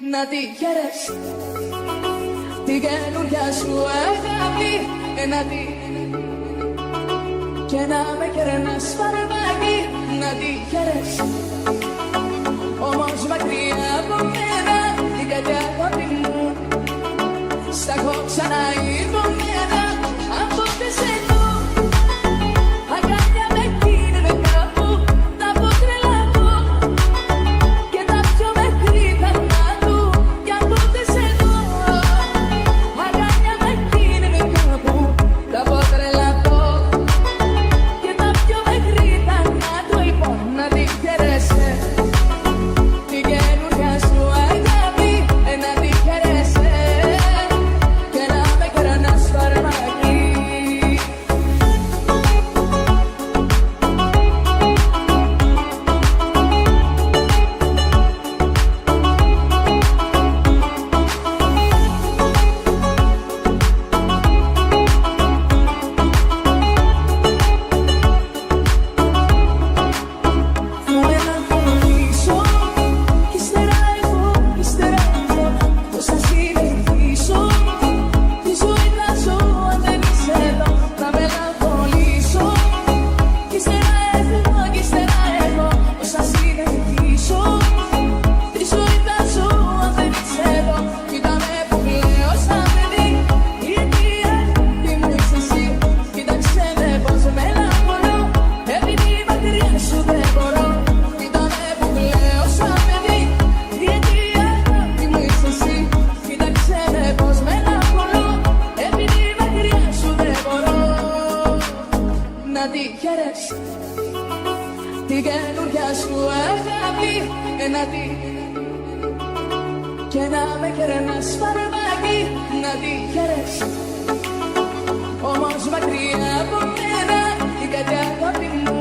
Να τη χαίρες την καινούρια σου αγάπη, να τη και να με κερνάς φαρμάκι. Να τη χαίρες όμως μακριά από μένα, την καρδιά αγάπη μου στα έχω ξαναειδωμένα. Αν ποτέ σε δω αγκάλια με γίνονται κάπου, θα πω τρελαθώ και τα πιο μέχρι θανάτου. Κι αν ποτέ σε δω αγκάλια με γίνονται κάπου, θα πω τρελαθώ και τα πιο μέχρι θανάτου. Λοιπόν, να τη χαίρεσαι την καινούρια σου αγάπη, να τη χαίρεσαι και να με κερνάς φαρμάκι. Θα με λαχωνήσω κι ύστερα εγώ πώς θα συνεχίσω τη ζωή να ζω αν δεν είσαι εδώ. Θα με λαχωνήσω κι ύστερα εγώ πώς θα συνεχίσω τη ζωή να ζω αν δεν είσαι εδώ. Κοίτα με που κλαίω σαν παιδί, γιατί τι μου είσαι εσύ. Κοίταξε με πως μελαγχολώ, επειδή μακριά σου δεν μπορώ. Κοίτα με που κλαίω σαν παιδί, γιατί τι μου είσαι εσύ. Κοίταξε με πως μελαγχολώ, επειδή μακριά σου δεν μπορώ. Να τη χαίρες την καινούρια σου αγάπη, να τη και να με κερνάς φαρμάκι. Να τη χαίρες όμως μακριά από μένα, την καρδιά αγάπη μου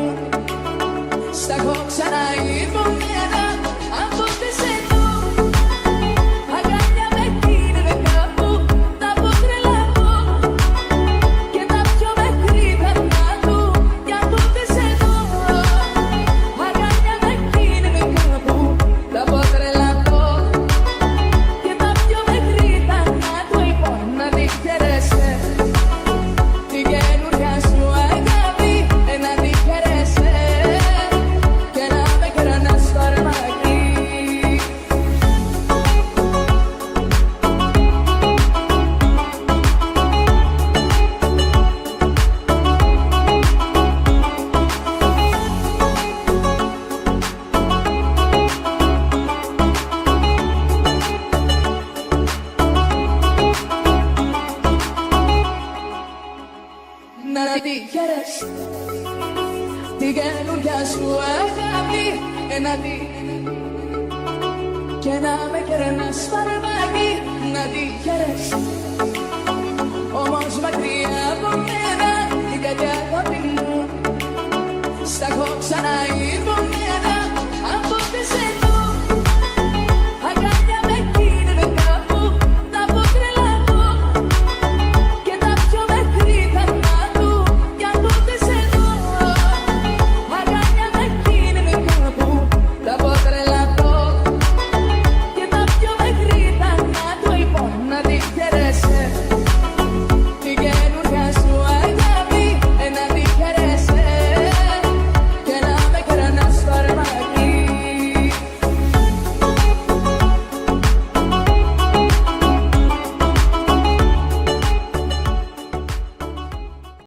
στα έχω ξαναειδωμένα. Αν ποτέ σε δω αγκάλια με γίνονται κάπου, θα πω τρελαθώ και τα πιο μέχρι θανάτου. Κι αν ποτέ σε δω αγκάλια με γίνονται κάπου, θα πω τρελαθώ και τα πιο μέχρι θανάτου. Λοιπόν, να τη χαίρεσαι την καινούρια σου αγάπη, να τη χαίρεσαι και να με κερνάς φαρμάκι. Να τη χαίρες την καινούρια σου αγάπη, να τη και να με κερνάς φαρμάκι. Να τη χαίρες όμως μακριά από μένα, την καρδιά αγάπη μου στα έχω ξαναειδωμένα.